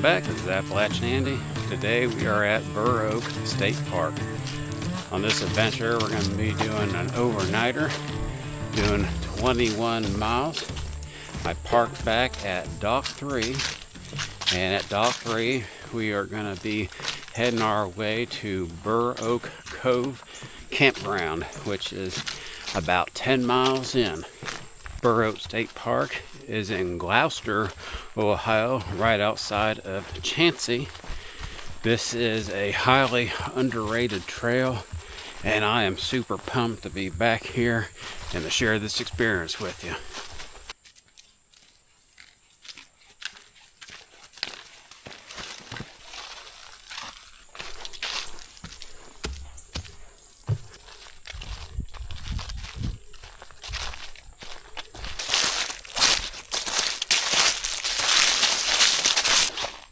back, this is Appalachian Andy. Today we are at Burr Oak State Park. On this adventure we're going to be doing an overnighter, doing 21 miles. I parked back at Dock 3, and at Dock 3 we are going to be heading our way to Burr Oak Cove Campground, which is about 10 miles in. Burr Oak State Park is in Gloucester, Ohio, right outside of Chansey. This is a highly underrated trail, and I am super pumped to be back here and to share this experience with you.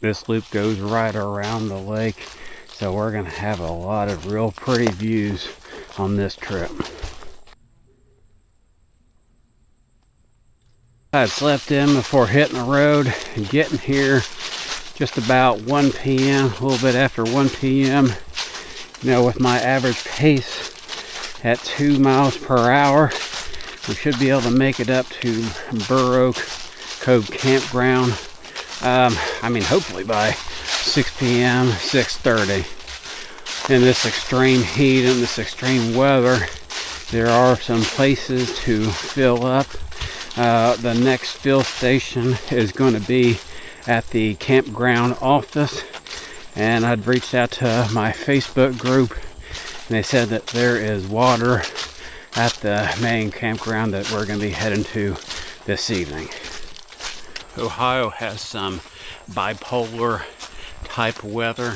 This loop goes right around the lake, so we're going to have a lot of real pretty views on this trip. I had slept in before hitting the road and getting here just about 1 p.m., a little bit after 1 p.m. You know, with my average pace at 2 miles per hour, we should be able to make it up to Burr Oak Cove Campground. Hopefully by 6 p.m., 6:30. In this extreme heat and this extreme weather, there are some places to fill up. The next fill station is going to be at the campground office, and I'd reached out to my Facebook group, and they said that there is water at the main campground that we're going to be heading to this evening. Ohio has some bipolar type weather.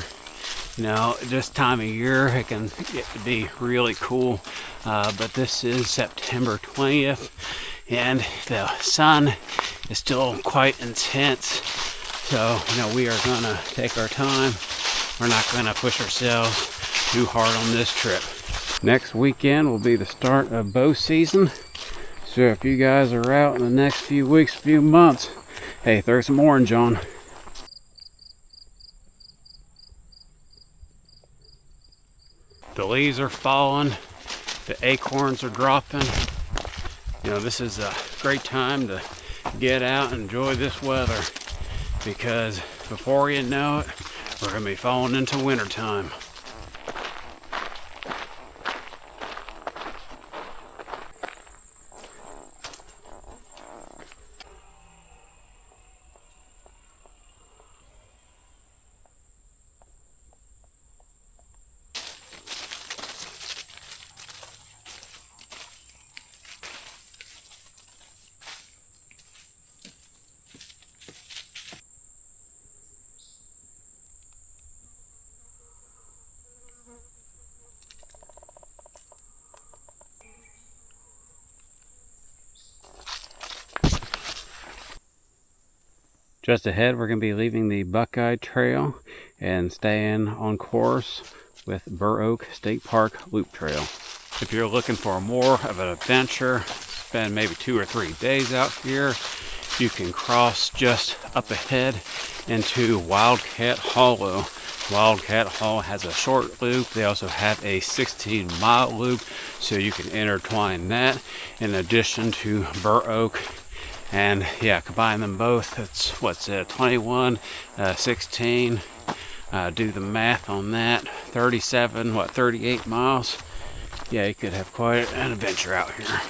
You know, this time of year it can get to be really cool, but this is September 20th and the sun is still quite intense, so we are going to take our time. We're not going to push ourselves too hard on this trip. Next weekend will be the start of bow season, so if you guys are out in the next few weeks, few months, hey, throw some orange on. The leaves are falling, the acorns are dropping. This is a great time to get out and enjoy this weather, because before you know it, we're going to be falling into wintertime. Just ahead, we're going to be leaving the Buckeye Trail and staying on course with Burr Oak State Park Loop Trail. If you're looking for more of an adventure, spend maybe 2 or 3 days out here, you can cross just up ahead into Wildcat Hollow. Wildcat Hollow has a short loop. They also have a 16-mile loop, so you can intertwine that in addition to Burr Oak. And yeah, combine them both, it's 21, 16, do the math on that, 38 miles. Yeah, you could have quite an adventure out here.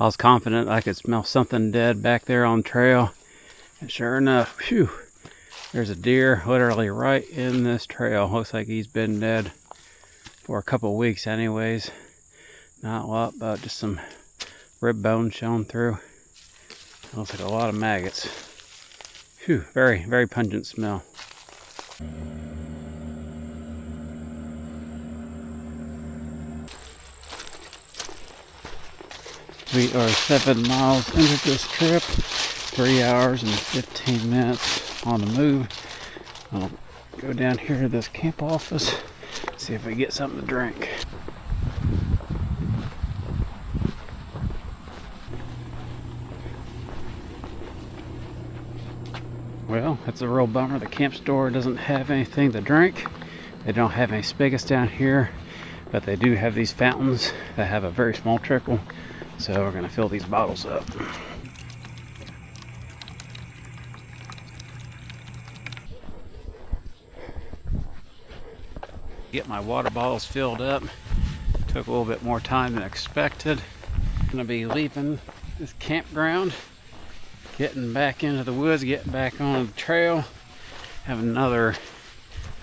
I was confident I could smell something dead back there on the trail. And sure enough, phew, there's a deer literally right in this trail. Looks like he's been dead for a couple of weeks anyways. Not a lot, but just some rib bone showing through. Looks like a lot of maggots. Phew, very, very pungent smell. We are 7 miles into this trip, 3 hours and 15 minutes on the move. I'll go down here to this camp office, see if we get something to drink. Well, that's a real bummer. The camp store doesn't have anything to drink. They don't have any spigots down here, but they do have these fountains that have a very small trickle. So we're gonna fill these bottles up. Get my water bottles filled up. Took a little bit more time than expected. I'm gonna be leaving this campground, getting back into the woods, getting back on the trail. Have another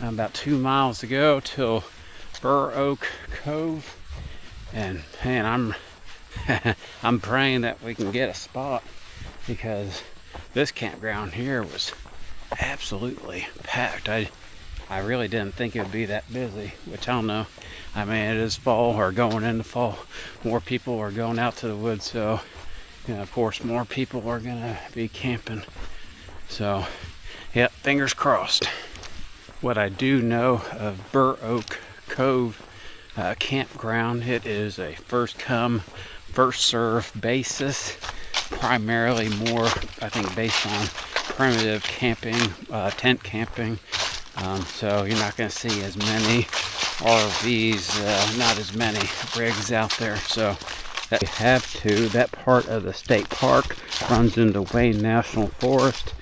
about 2 miles to go till Burr Oak Cove. And man, I'm praying that we can get a spot, because this campground here was absolutely packed. I really didn't think it would be that busy, which I don't know. I mean, it is fall or going into fall. More people are going out to the woods, so you know, of course more people are gonna be camping. So yep, fingers crossed. What I do know of Burr Oak Cove campground, it is a first come first serve basis, primarily more I think based on primitive camping, tent camping. So you're not going to see as many RVs, not as many rigs out there. So that you have to, that part of the state park runs into Wayne National Forest,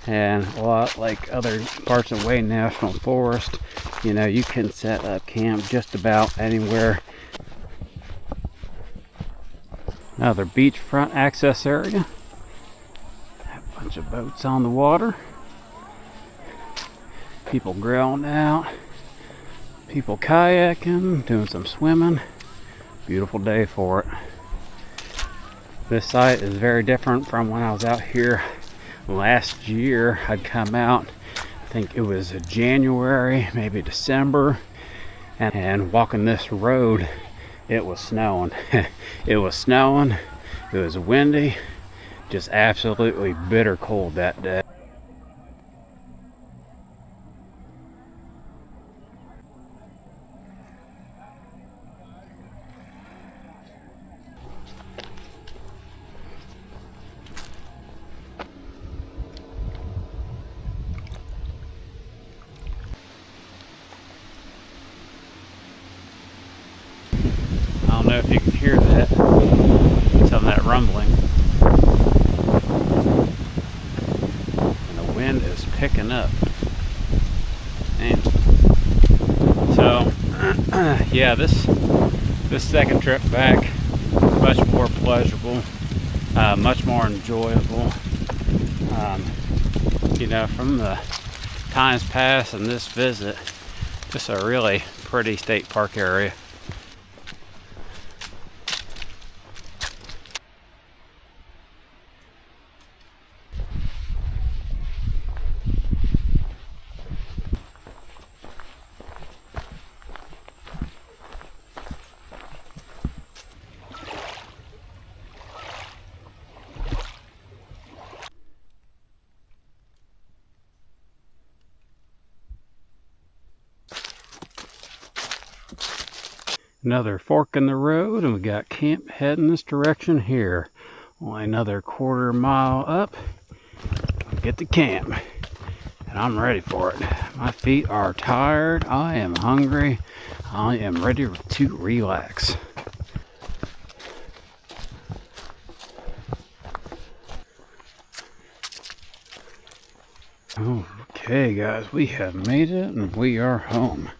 and a lot like other parts of Wayne National Forest, you know, you can set up camp just about anywhere. Another beachfront access area. A bunch of boats on the water. People grilling out. People kayaking, doing some swimming. Beautiful day for it. This site is very different from when I was out here last year. I'd come out, I think it was January, maybe December, and walking this road, it was snowing. It was snowing, it was windy, just absolutely bitter cold that day. I don't know if you can hear that, some of that rumbling. And the wind is picking up. And so, yeah, this second trip back, much more pleasurable, much more enjoyable. You know, from the times past and this visit, just a really pretty state park area. Another fork in the road, and we got camp heading this direction here. Only another quarter mile up, get to camp, and I'm ready for it. My feet are tired, I am hungry, I am ready to relax. Okay guys, we have made it and we are home.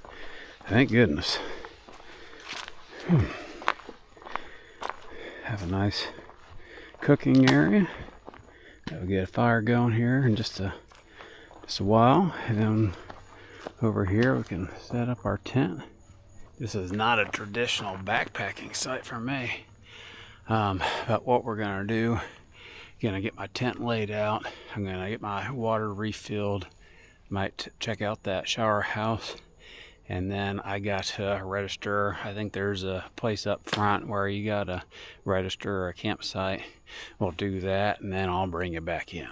Thank goodness. Have a nice cooking area. We'll get a fire going here in just a while, and then over here we can set up our tent. This is not a traditional backpacking site for me, but what we're gonna do, gonna get my tent laid out. I'm gonna get my water refilled. Might check out that shower house, and then I got to register. I think there's a place up front where you gotta register a campsite. We'll do that, and then I'll bring you back in.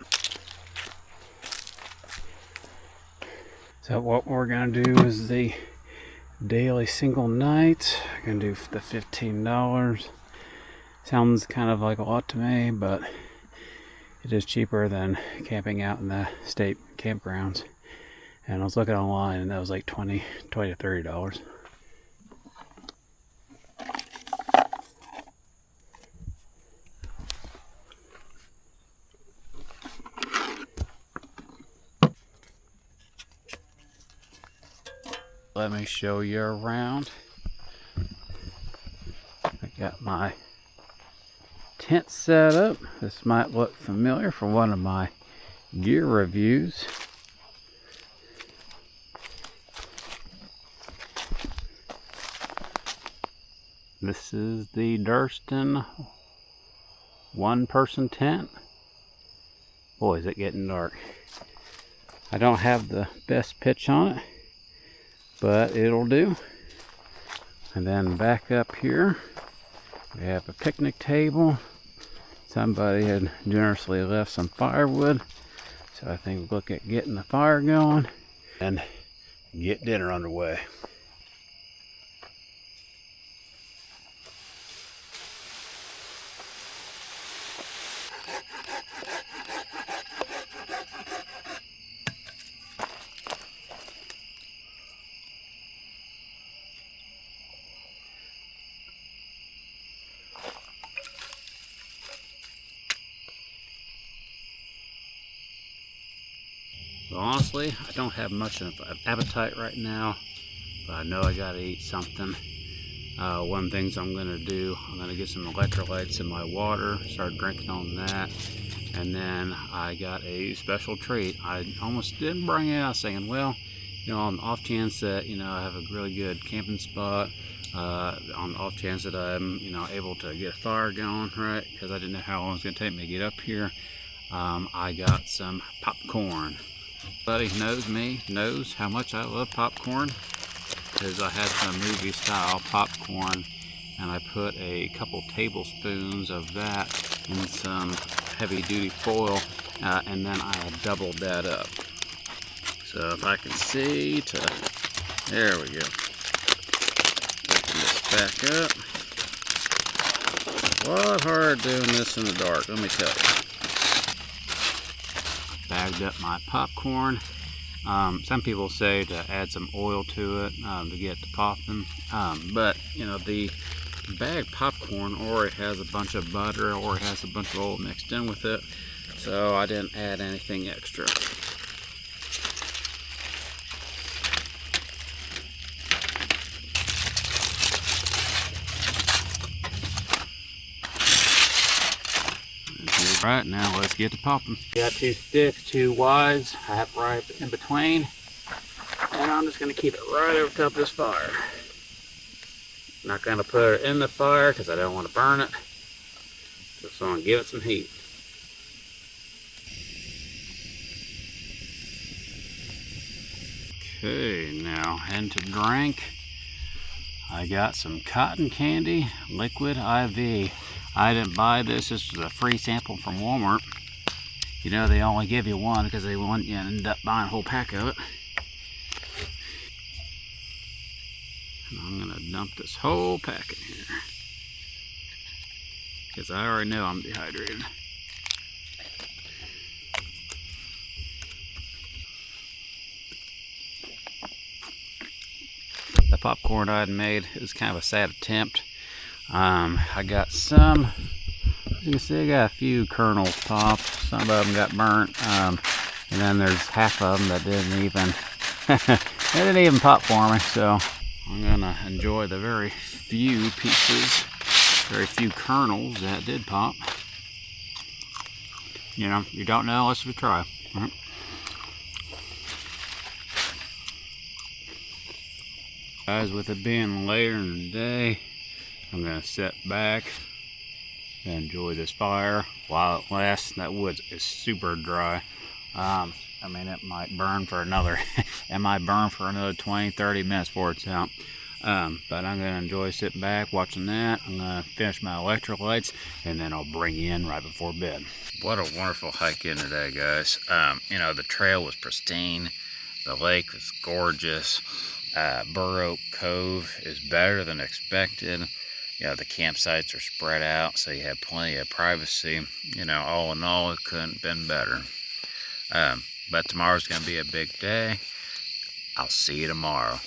So what we're gonna do is the daily single night. I'm gonna do the $15. Sounds kind of like a lot to me, but it is cheaper than camping out in the state campgrounds. And I was looking online, and that was like $20 to $30. Let me show you around. I got my tent set up. This might look familiar from one of my gear reviews. This is the Durston one-person tent. Boy, is it getting dark. I don't have the best pitch on it, but it'll do. And then back up here, we have a picnic table. Somebody had generously left some firewood, so I think we'll look at getting the fire going and get dinner underway. Well, honestly, I don't have much of an appetite right now, but I know I gotta eat something. One of the things I'm gonna do, I'm gonna get some electrolytes in my water, start drinking on that, and then I got a special treat. I almost didn't bring it. I was saying, well, you know, on the off chance that, you know, I have a really good camping spot, on the off chance that I'm, you know, able to get a fire going, right? Because I didn't know how long it's gonna take me to get up here. I got some popcorn. Everybody knows me, knows how much I love popcorn, because I had some movie style popcorn, and I put a couple tablespoons of that in some heavy duty foil, and then I doubled that up. So if I can see to, there we go. Open this back up. A lot harder doing this in the dark, let me tell you. Bagged up my popcorn. Some people say to add some oil to it to get it to popping, but you know, the bagged popcorn, or it has a bunch of butter, or it has a bunch of oil mixed in with it, so I didn't add anything extra. Right, now let's get to popping. Got 2 sticks, 2 wides. I have right in between, and I'm just gonna keep it right over top of this fire. Not gonna put it in the fire because I don't want to burn it. Just want to give it some heat. Okay, now into drink. I got some cotton candy, liquid IV. I didn't buy this. This was a free sample from Walmart. You know, they only give you one because they want you to end up buying a whole pack of it. And I'm gonna dump this whole pack in here because I already know I'm dehydrated. The popcorn I had made, it was kind of a sad attempt. I got some, as you can see, I got a few kernels popped. Some of them got burnt, and then there's half of them that didn't even pop for me. So I'm gonna enjoy the very few pieces, very few kernels that did pop. You know, you don't know unless you try. Guys, with it being later in the day, I'm gonna sit back and enjoy this fire while it lasts. That wood is super dry. I mean, it might burn for another 20-30 minutes before it's out. But I'm gonna enjoy sitting back watching that. I'm gonna finish my electrolytes and then I'll bring you in right before bed. What a wonderful hike in today, guys. You know, the trail was pristine, the lake was gorgeous. Burr Oak Cove is better than expected. You know, the campsites are spread out, so you have plenty of privacy. You know, all in all, it couldn't have been better. But tomorrow's gonna be a big day. I'll see you tomorrow.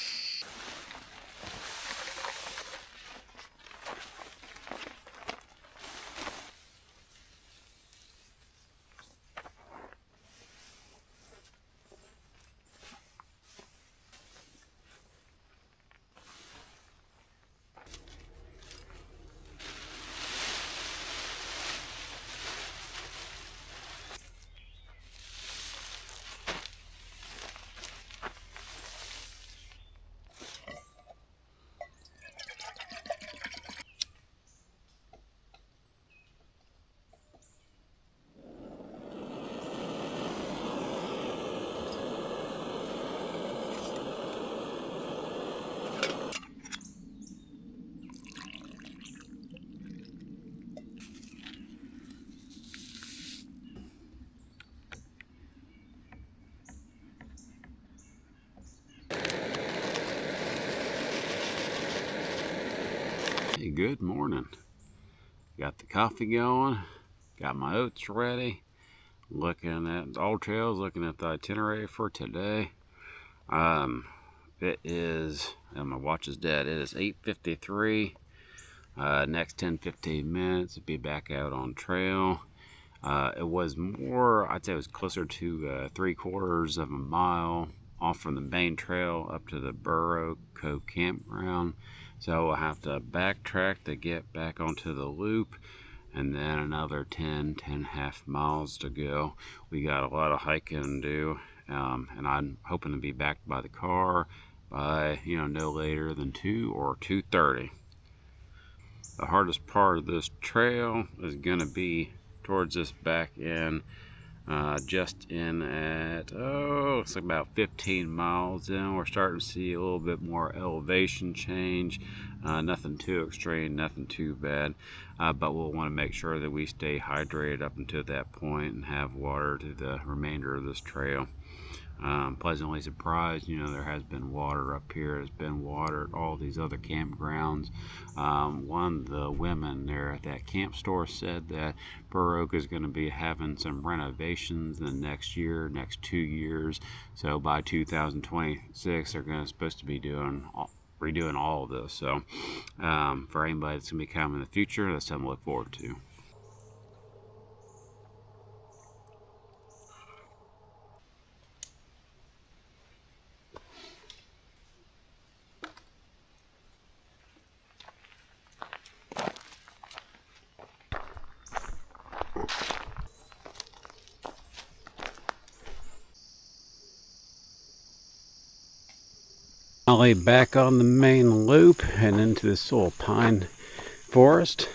Hey, good morning. Got the coffee going, got my oats ready, looking at all trails, looking at the itinerary for today. It is, and my watch is dead, it is 8:53. Next 10-15 minutes, be back out on trail. It was more, I'd say it was closer to 3/4 of a mile off from the main trail up to the Burr Oak Cove campground. So we'll have to backtrack to get back onto the loop, and then another 10.5 miles to go. We got a lot of hiking to do, and I'm hoping to be back by the car by, you know, no later than 2 or 2:30. The hardest part of this trail is going to be towards this back end, just in at, it's about 15 miles in. We're starting to see a little bit more elevation change. Nothing too extreme, nothing too bad, but we'll want to make sure that we stay hydrated up until that point and have water to the remainder of this trail. Pleasantly surprised, you know, there has been water up here. There's been water at all these other campgrounds. One of the women there at that camp store said that Burr Oak is going to be having some renovations in the next 2 years. So by 2026, they're supposed to be redoing all of this. So for anybody that's going to be coming in the future, that's something to look forward to. Finally back on the main loop and into this little pine forest.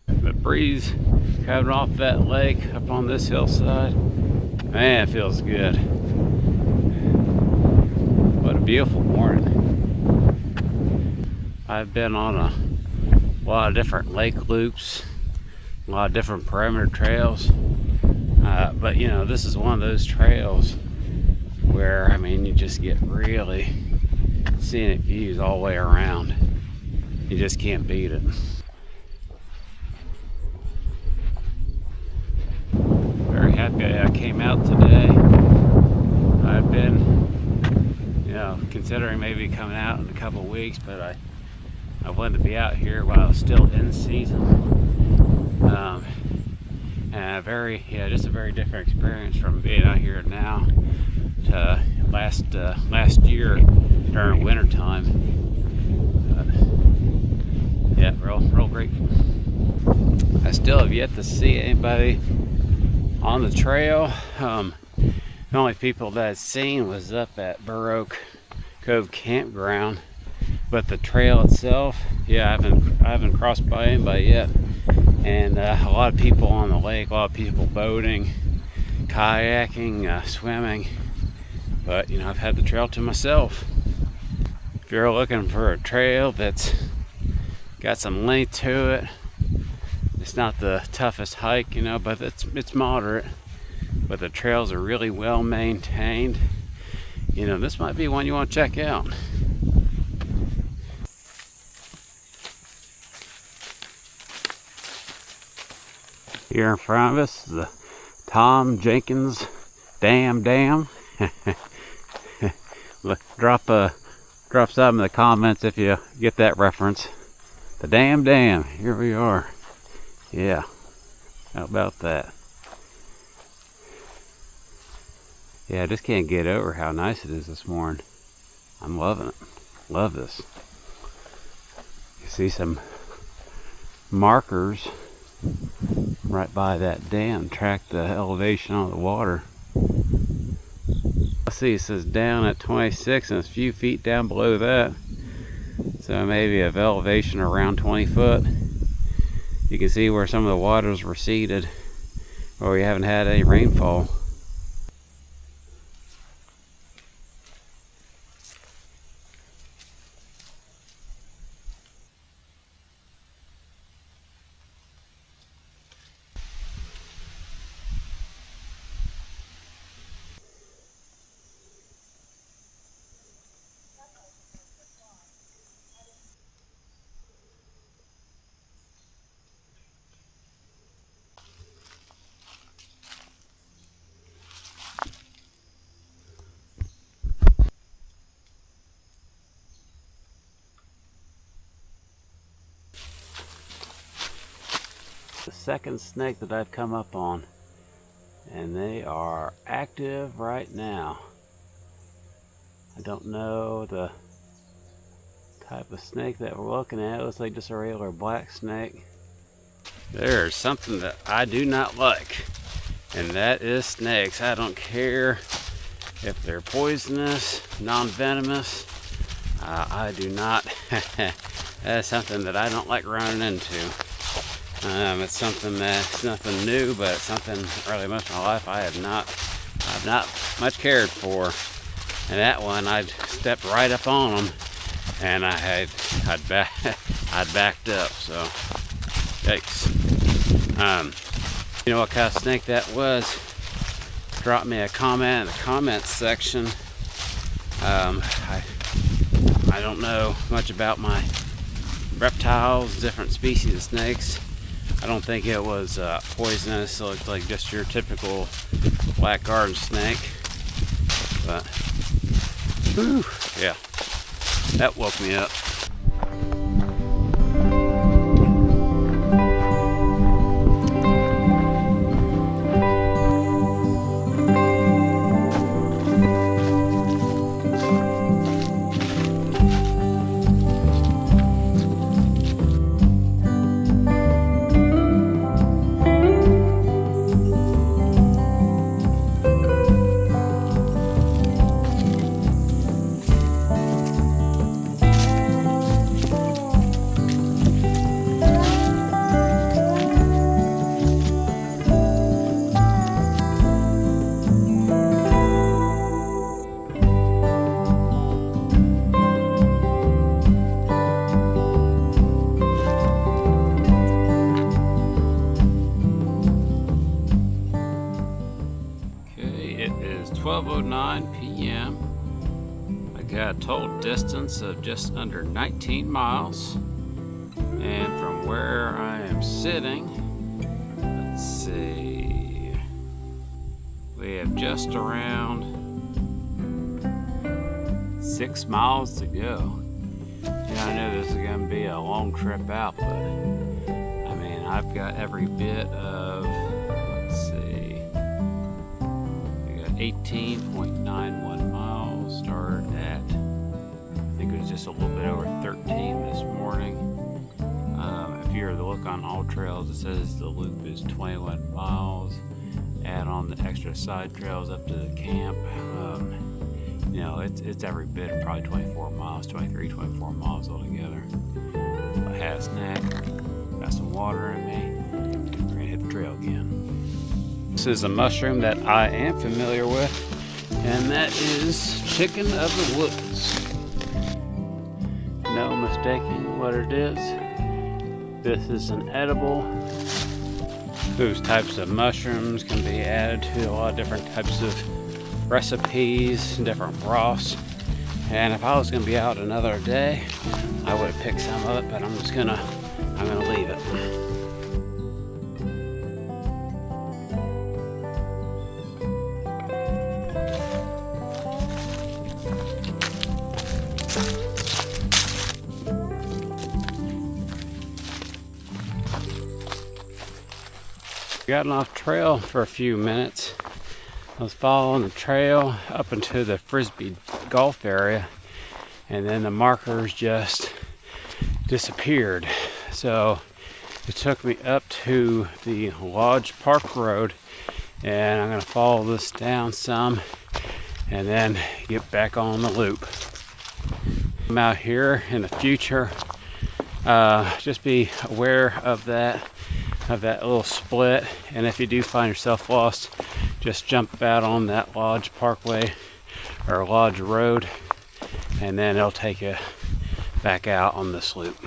The breeze coming off that lake up on this hillside, man, it feels good. What a beautiful morning. I've been on a lot of different lake loops, a lot of different perimeter trails, but you know, this is one of those trails where, I mean, you just get really scenic views all the way around. You just can't beat it. Very happy I came out today. I've been considering maybe coming out in a couple of weeks, but I wanted to be out here while it's still in season. And just a very different experience from being out here now to last year during winter time. Yeah, real grateful. I still have yet to see anybody on the trail. The only people that I'd seen was up at Burr Oak Cove Campground, but the trail itself, yeah, I haven't crossed by anybody yet. And a lot of people on the lake, a lot of people boating, kayaking, swimming. But you know, I've had the trail to myself. If you're looking for a trail that's got some length to it, it's not the toughest hike, you know, but it's moderate. But the trails are really well maintained. You know, this might be one you want to check out. Here in front of us is the Tom Jenkins Dam. Look, drop something in the comments if you get that reference. The Dam. Here we are. Yeah. How about that? Yeah, I just can't get over how nice it is this morning. I'm loving it. Love this. You see some markers right by that dam, track the elevation on the water. Let's see, it says down at 26 and it's a few feet down below that. So maybe of elevation around 20 foot. You can see where some of the waters receded where we haven't had any rainfall. The second snake that I've come up on, and they are active right now. I don't know the type of snake that we're looking at. It looks like just a regular black snake. There's something that I do not like, and that is snakes. I don't care if they're poisonous, non-venomous. I do not. That's something that I don't like running into. It's something that's nothing new, but it's something really most of my life I've not much cared for. And that one, I'd stepped right up on them, and I'd backed up. So, yikes. You know what kind of snake that was? Drop me a comment in the comments section. I don't know much about my reptiles, different species of snakes. I don't think it was poisonous. It looked like just your typical black garden snake. But, whew, yeah, that woke me up. It is 12:09 p.m. I got a total distance of just under 19 miles. And from where I am sitting, let's see, we have just around 6 miles to go. Yeah, I know this is going to be a long trip out, but I mean, I've got every bit of, let's see, I got 18.91 miles, start at, I think it was just a little bit over 13 this morning. If you were to look on All Trails, it says the loop is 21 miles. Add on the extra side trails up to the camp. You know, it's every bit of probably 24 miles, 23, 24 miles altogether. I had a snack, got some water in me, we're gonna hit the trail again. This is a mushroom that I am familiar with, and that is chicken of the woods. No mistaking what it is. This is an edible. Those types of mushrooms can be added to a lot of different types of recipes, different broths. And if I was gonna be out another day, I would have picked some of it, but I'm gonna leave it. Gotten off trail for a few minutes. I was following the trail up into the Frisbee golf area, and then the markers just disappeared. So it took me up to the Lodge Park Road, and I'm gonna follow this down some and then get back on the loop. I'm out here in the future. Just be aware of that little split, and if you do find yourself lost, just jump out on that Lodge Parkway or Lodge Road, and then it'll take you back out on this loop.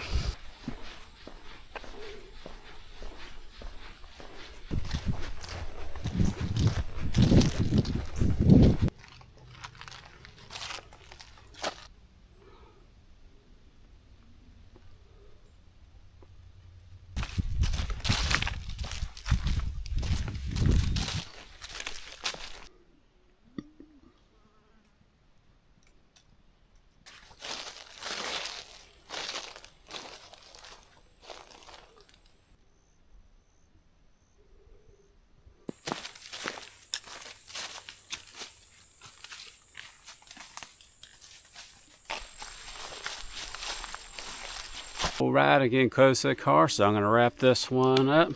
All right, again, close to the car, so I'm going to wrap this one up.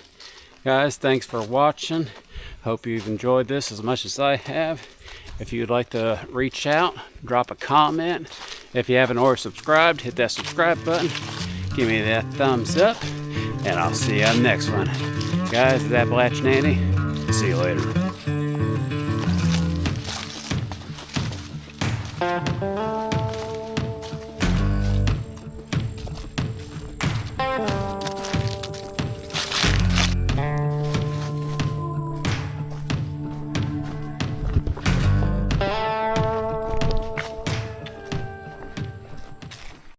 Guys, thanks for watching. Hope you've enjoyed this as much as I have. If you'd like to reach out, drop a comment. If you haven't already subscribed, hit that subscribe button. Give me that thumbs up, and I'll see you on the next one. Guys, it's Appalachian Andy. See you later.